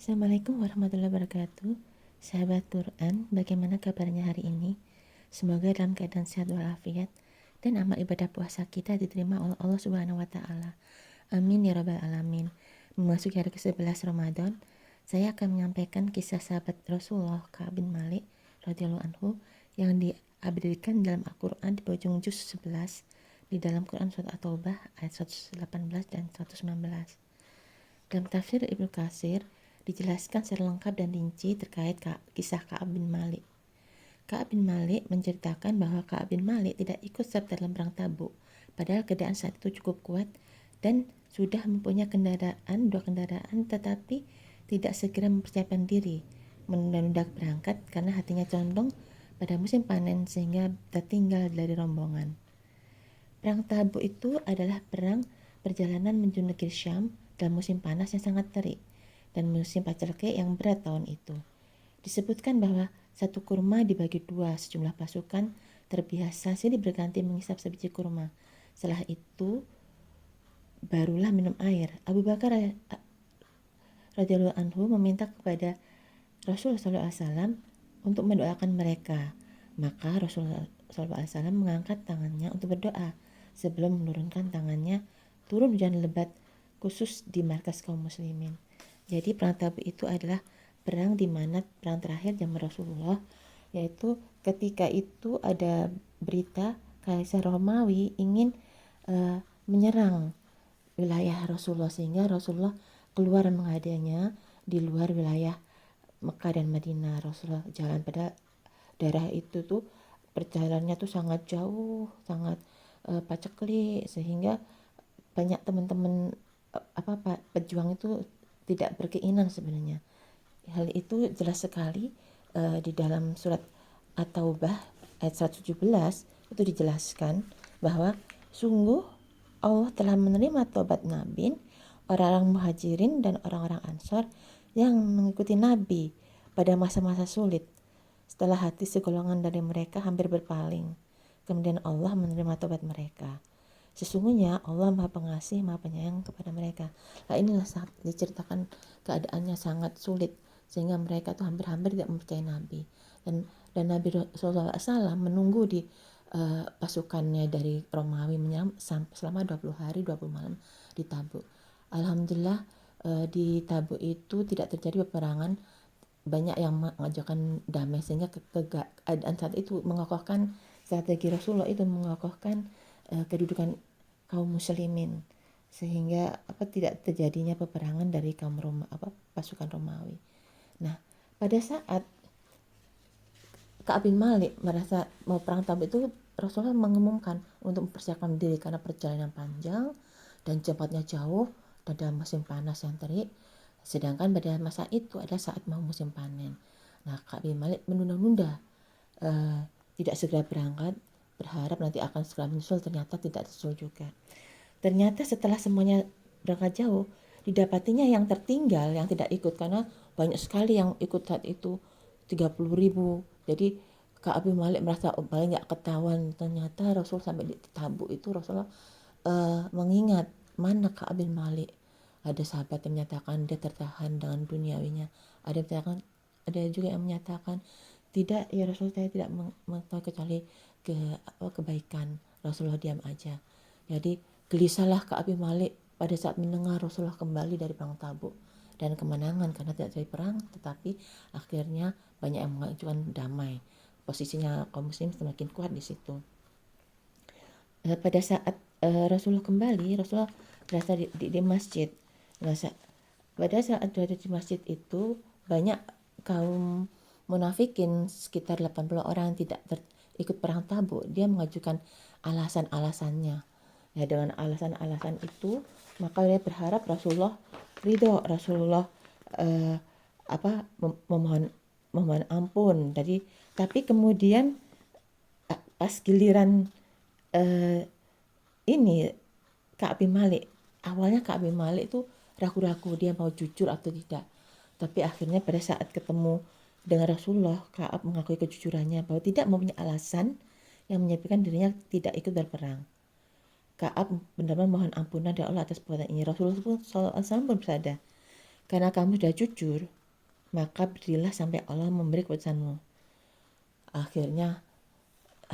Assalamualaikum warahmatullahi wabarakatuh. Sahabat Quran, bagaimana kabarnya hari ini? Semoga dalam keadaan sehat walafiat dan amal ibadah puasa kita diterima oleh Allah Subhanahu wa taala. Amin ya rabbal alamin. Memasuki hari ke-11 Ramadan, saya akan menyampaikan kisah sahabat Rasulullah Ka'ab bin Malik radhiyallahu anhu yang diabadikan dalam Al-Qur'an di ujung juz 11 di dalam Quran surat At-Taubah ayat 118 dan 119. Dalam tafsir Ibnu Katsir dijelaskan secara lengkap dan rinci terkait kisah Ka'ab bin Malik. Ka'ab bin Malik menceritakan bahwa Ka'ab bin Malik tidak ikut serta dalam perang Tabuk, padahal keadaan saat itu cukup kuat dan sudah mempunyai dua kendaraan, tetapi tidak segera mempersiapkan diri, menunda-nunda berangkat karena hatinya condong pada musim panen sehingga tertinggal dari rombongan. Perang Tabuk itu adalah perang perjalanan menuju negeri Syam dalam musim panas yang sangat terik dan musim pacarke yang berat tahun itu. Disebutkan bahwa satu kurma dibagi dua, sejumlah pasukan terbiasa silih berganti mengisap sebiji kurma. Setelah itu barulah minum air. Abu Bakar radhiyallahu anhu meminta kepada Rasulullah SAW untuk mendoakan mereka. Maka Rasulullah SAW mengangkat tangannya untuk berdoa sebelum menurunkan tangannya turun hujan lebat khusus di markas kaum muslimin. Jadi perang Tabuk itu adalah perang di mana perang terakhir zaman Rasulullah, yaitu ketika itu ada berita Kaisar Romawi ingin menyerang wilayah Rasulullah sehingga Rasulullah keluar menghadangnya di luar wilayah Mekah dan Madinah. Rasulullah jalan pada daerah itu tuh perjalanannya tuh sangat jauh, sangat paceklik sehingga banyak teman-teman pejuang itu tidak berkeinginan sebenarnya. Hal itu jelas sekali di dalam surat At-Taubah ayat 117 itu dijelaskan bahwa sungguh Allah telah menerima taubat Nabi, orang-orang muhajirin dan orang-orang ansor yang mengikuti Nabi pada masa-masa sulit. Setelah hati segolongan dari mereka hampir berpaling, kemudian Allah menerima taubat mereka. Sesungguhnya Allah Maha Pengasih, Maha Penyayang kepada mereka. Nah, inilah saat diceritakan keadaannya sangat sulit sehingga mereka tuh hampir-hampir tidak mempercayai Nabi. Dan Nabi Sallallahu Alaihi Wasallam menunggu di pasukannya dari Romawi selama 20 hari 20 malam di Tabuk. Alhamdulillah di Tabuk itu tidak terjadi peperangan, banyak yang mengajarkan damai sehingga keadaan saat itu mengokohkan strategi Rasulullah itu mengokohkan kedudukan kaum muslimin sehingga tidak terjadinya peperangan dari pasukan Romawi. Nah, pada saat Ka'ab bin Malik merasa mau perang Tabuk itu Rasulullah mengumumkan untuk mempersiapkan diri karena perjalanan panjang dan tempatnya jauh dan dalam musim panas yang terik. Sedangkan pada masa itu adalah saat mau musim panen. Nah, Ka'ab bin Malik menunda-nunda, tidak segera berangkat, berharap nanti akan segera menyusul, ternyata tidak menyusul juga. Ternyata setelah semuanya berangkat jauh, didapatinya yang tertinggal, yang tidak ikut, karena banyak sekali yang ikut saat itu, 30.000. Jadi Ka'ab bin Malik merasa paling nggak ketahuan. Ternyata Rasul sampai di Tabuk itu Rasulullah mengingat mana Ka'ab bin Malik. Ada sahabat yang menyatakan dia tertahan dengan duniawinya. Ada juga yang menyatakan tidak, ya Rasul, saya tidak mengetahui kecuali kebaikan. Rasulullah diam aja. Jadi gelisahlah Ka'ab bin Malik pada saat mendengar Rasulullah kembali dari perang Tabuk dan kemenangan karena tidak terjadi perang, tetapi akhirnya banyak yang mengajukan damai. Posisinya kaum muslim semakin kuat di situ. Pada saat Rasulullah kembali, Rasulullah berada di masjid. Pada saat berada di masjid itu banyak kaum munafikin sekitar 80 orang yang tidak ikut perang Tabuk. Dia mengajukan alasan-alasannya. Ya, dengan alasan-alasan itu maka dia berharap Rasulullah ridho, Rasulullah memohon ampun. Jadi tapi kemudian pas giliran ini Ka'ab bin Malik, awalnya Ka'ab bin Malik itu ragu-ragu dia mau jujur atau tidak. Tapi akhirnya pada saat ketemu dengan Rasulullah, Ka'ab mengakui kejujurannya bahwa tidak mempunyai alasan yang menyebabkan dirinya tidak ikut berperang. Ka'ab benar-benar mohon ampunan dari Allah atas perbuatan ini. Rasulullah pun SAW pun bersabda, Karena kamu sudah jujur, maka berilah sampai Allah memberi keputusanmu. Akhirnya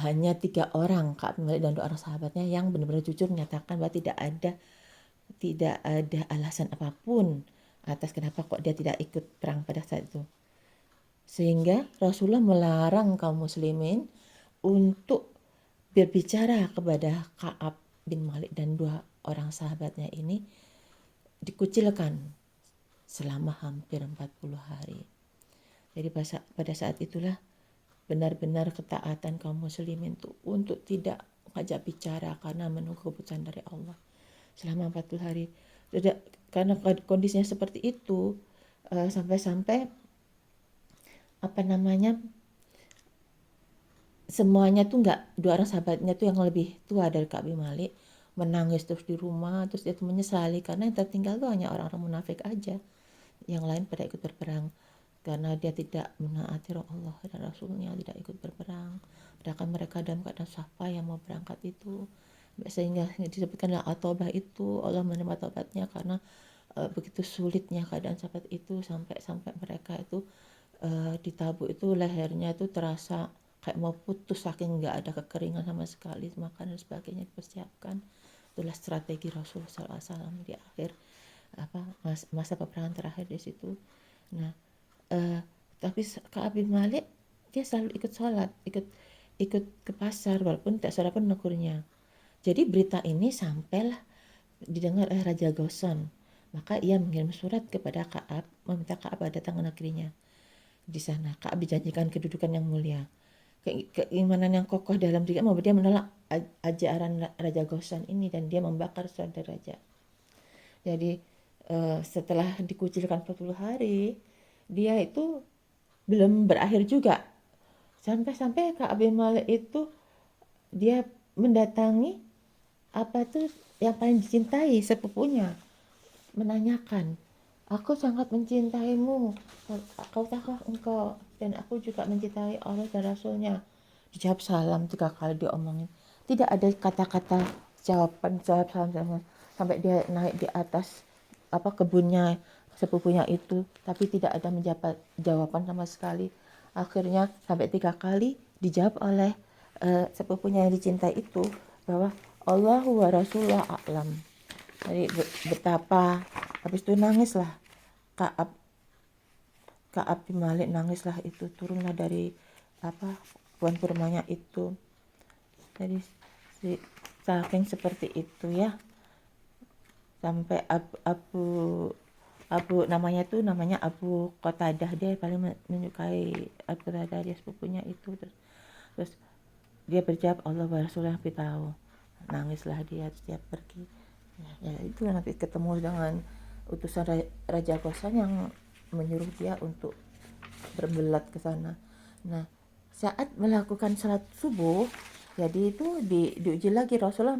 hanya 3 orang, Ka'ab bin Malik dan 2 orang sahabatnya yang benar-benar jujur menyatakan bahwa tidak ada alasan apapun atas kenapa kok dia tidak ikut perang pada saat itu. Sehingga Rasulullah melarang kaum muslimin untuk berbicara kepada Ka'ab bin Malik dan 2 orang sahabatnya ini, dikucilkan selama hampir 40 hari. Jadi pada saat itulah benar-benar ketaatan kaum muslimin itu untuk tidak ngajak bicara karena menunggu keputusan dari Allah selama 40 hari. Karena kondisinya seperti itu, sampai-sampai semuanya tuh nggak, 2 orang sahabatnya tuh yang lebih tua dari Ka'ab bin Malik menangis terus di rumah, terus dia tuh menyesali karena yang tertinggal tuh hanya orang-orang munafik aja, yang lain pada ikut berperang karena dia tidak menaati Allah dan Rasulnya, tidak ikut berperang, sedangkan mereka dalam keadaan safa yang mau berangkat itu. Sehingga disebutkanlah at-taubah itu Allah menerima taubatnya karena begitu sulitnya keadaan sahabat itu, sampai mereka itu ditabuk itu lehernya itu terasa kayak mau putus saking nggak ada kekeringan sama sekali, makan dan sebagainya dipersiapkan. Itulah strategi Rasul SAW di akhir masa peperangan terakhir di situ. Nah, tapi Ka'ab bin Malik dia selalu ikut sholat, ikut ke pasar walaupun tidak sarapan negurnya. Jadi berita ini sampailah didengar oleh Raja Ghassan. Maka ia mengirim surat kepada Ka'ab meminta Ka'ab datang ke negerinya. Di sana Ka'ab dijanjikan kedudukan yang mulia, keimanan yang kokoh dalam diri, dia menolak ajaran Raja Ghassan ini dan dia membakar surat dari raja. Jadi setelah dikucilkan 40 hari, dia itu belum berakhir juga. Sampai Ka'ab bin Malik itu dia mendatangi apa tuh yang paling dicintai sepupunya, menanyakan, aku sangat mencintaimu, kau tahukah engkau dan aku juga mencintai Allah dan Rasulnya. Dijawab salam 3 kali diomongin, tidak ada kata-kata jawaban jawab salam sampai dia naik di atas kebunnya sepupunya itu, tapi tidak ada menjawab jawaban sama sekali. Akhirnya sampai 3 kali dijawab oleh sepupunya yang dicintai itu bahwa Allahu wa Rasulullah a'lam. Jadi betapa habis itu nangislah Ka'ab bin Malik, nangislah itu, turunlah dari pohon kurmanya itu. Jadi saking seperti itu ya, sampai Abu namanya Abu Qatadah, dia paling menyukai Abu Qatadah, dia sepupunya itu. Terus dia berjawab Allah wa Rasulullah lebih tahu, nangislah dia setiap pergi. Ya itu nanti ketemu dengan utusan Raja Ghassan yang menyuruh dia untuk berbelat ke sana. Nah, saat melakukan salat subuh, jadi itu diuji lagi. Rasulullah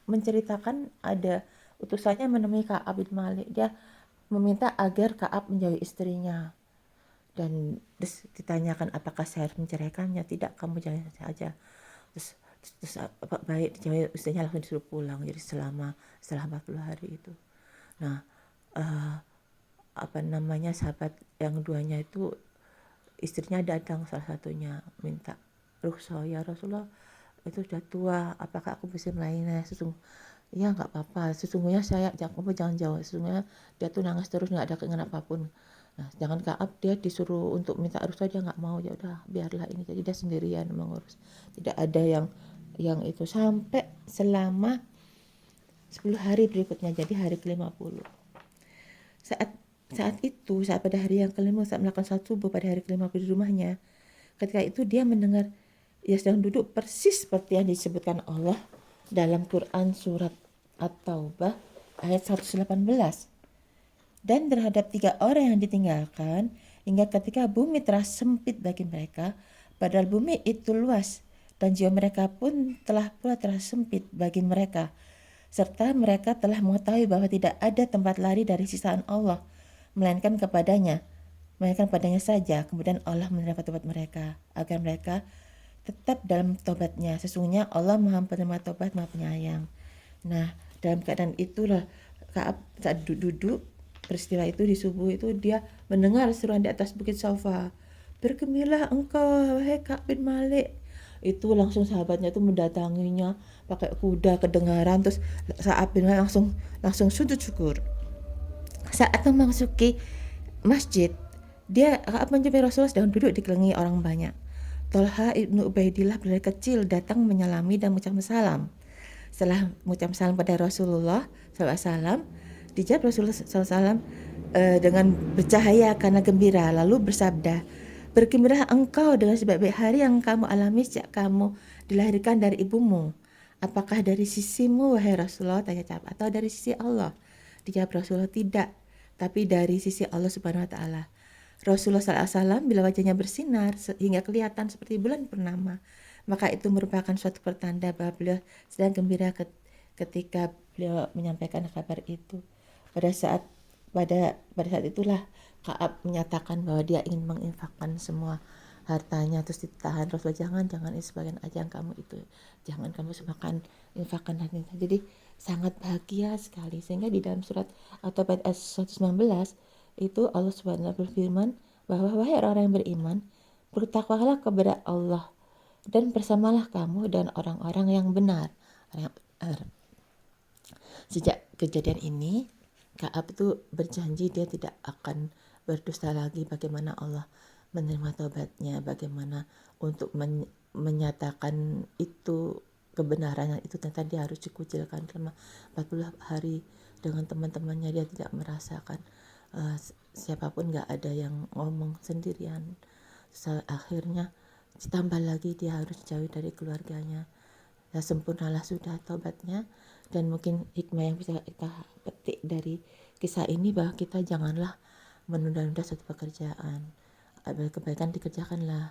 menceritakan ada utusannya menemui Ka'ab bin Malik. Dia meminta agar Ka'ab menjauhi istrinya. Dan ditanyakan apakah saya harus menceraikannya? Tidak, kamu jangan saja. Terus baik dijawab, istrinya langsung disuruh pulang. Jadi setelah 40 hari itu. Nah, sahabat yang duanya itu, istrinya datang salah satunya minta rukhsah, ya Rasulullah itu sudah tua, apakah aku bisa melayaninya? Ya nggak apa-apa, sesungguhnya kamu jangan jauh, sesungguhnya dia tuh nangis terus nggak ada keinginan apapun. Nah, jangan Ka'ab, dia disuruh untuk minta rukhsah dia nggak mau, ya udah biarlah ini. Jadi dia sendirian mengurus, tidak ada yang itu sampai selama 10 hari berikutnya, jadi hari ke-50. Saat pada hari yang ke-50, saat melakukan salat subuh pada hari ke-50 di rumahnya, ketika itu dia mendengar ia sedang duduk persis seperti yang disebutkan Allah dalam Quran surat At-Taubah ayat 118. Dan terhadap 3 orang yang ditinggalkan hingga ketika bumi terasa sempit bagi mereka, padahal bumi itu luas, dan jiwa mereka pun telah pula terasa sempit bagi mereka, serta mereka telah mengetahui bahwa tidak ada tempat lari dari sisaan Allah melainkan padanya saja. Kemudian Allah menerima tobat mereka agar mereka tetap dalam tobatnya. Sesungguhnya Allah Maha Penerima Tobat, Maha Penyayang. Nah, dalam keadaan itulah Ka'ab saat duduk peristiwa itu di subuh itu dia mendengar seruan di atas bukit Safa, bergembiralah engkau wahai Ka'ab bin Malik. Itu langsung sahabatnya tuh mendatanginya pakai kuda, kedengaran, terus Ka'ab bin Malik langsung sujud syukur. Saat memasuki masjid, dia Ka'ab menjumpai Rasulullah sedang duduk dikelilingi orang banyak. Tolha ibnu Ubaidillah dari kecil datang menyalami dan mengucapkan salam. Setelah mengucapkan salam pada Rasulullah SAW, dijawab Rasulullah SAW dengan bercahaya karena gembira, lalu bersabda, bergembiralah engkau dengan sebaik-baik hari yang kamu alami sejak kamu dilahirkan dari ibumu. Apakah dari sisimu wahai Rasulullah, tanya Ka'ab, atau dari sisi Allah? Dijawab Rasulullah, tidak, tapi dari sisi Allah Subhanahu wa taala. Rasulullah SAW bila wajahnya bersinar hingga kelihatan seperti bulan purnama, maka itu merupakan suatu pertanda bahwa beliau sedang gembira ketika beliau menyampaikan kabar itu. Pada saat itulah Ka'ab menyatakan bahwa dia ingin menginfakkan semua hartanya, terus ditahan Rasulullah, jangan ini sebagian aja yang kamu itu, jangan kamu semakan infakkan hartanya. Jadi sangat bahagia sekali, sehingga di dalam surat At-Taubah ayat 119 itu Allah Subhanahu berfirman bahwa wahai orang-orang yang beriman, bertakwalah kepada Allah dan bersamalah kamu dan orang-orang yang benar. Sejak kejadian ini, Ka'ab itu berjanji dia tidak akan berdusta lagi. Bagaimana Allah menerima taubatnya, bagaimana untuk menyatakan itu kebenarannya itu, ternyata dia harus dikucilkan selama 40 hari dengan teman-temannya. Dia tidak merasakan siapapun, gak ada yang ngomong, sendirian. Akhirnya ditambah lagi dia harus jauh dari keluarganya. Ya, sempurnalah sudah taubatnya. Dan mungkin hikmah yang bisa kita petik dari kisah ini bahwa kita janganlah menunda-nunda suatu pekerjaan. Kebaikan dikerjakanlah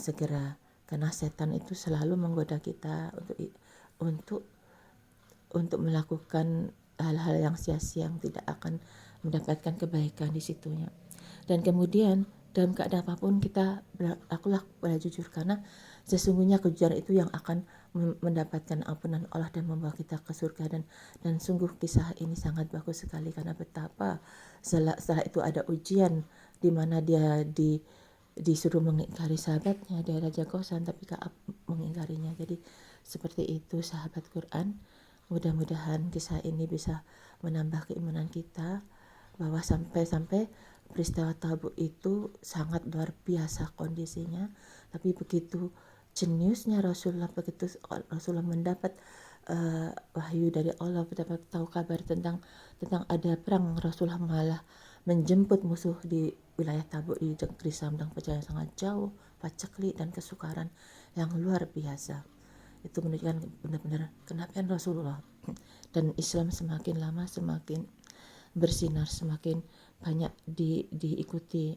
segera, karena setan itu selalu menggoda kita untuk melakukan hal-hal yang sia-sia, yang tidak akan mendapatkan kebaikan di situnya. Dan kemudian dalam keadaan apapun kita berlakulah jujur, karena sesungguhnya kejujuran itu yang akan mendapatkan ampunan Allah dan membawa kita ke surga. Dan sungguh kisah ini sangat bagus sekali, karena betapa setelah itu ada ujian di mana dia disuruh mengingkari sahabatnya, dia Raja Gosan, tapi Ka'ab mengingkarinya. Jadi seperti itu sahabat Quran. Mudah-mudahan kisah ini bisa menambah keimanan kita, bahwa sampai peristiwa Tabuk itu sangat luar biasa kondisinya, tapi begitu jeniusnya Rasulullah, begitu Rasulullah mendapat wahyu dari Allah, mendapat tahu kabar tentang ada perang, Rasulullah malah menjemput musuh di wilayah Tabuk di negeri Sam dengan perjalanan sangat jauh, paceklik dan kesukaran yang luar biasa. Itu menunjukkan benar-benar kenabian Rasulullah. Dan Islam semakin lama semakin bersinar, semakin banyak diikuti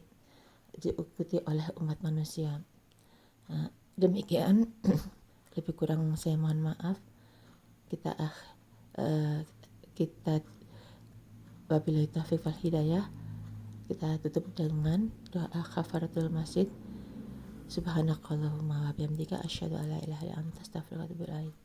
oleh umat manusia. Nah, demikian lebih kurang saya mohon maaf. Kita wabillahi taufiq wal hidayah, kita tutup dengan doa kafaratul masjid. Subhanakallahumma wa bihamdika asyhadu an la ilaha illa anta astaghfiruka wa atubu ilaik.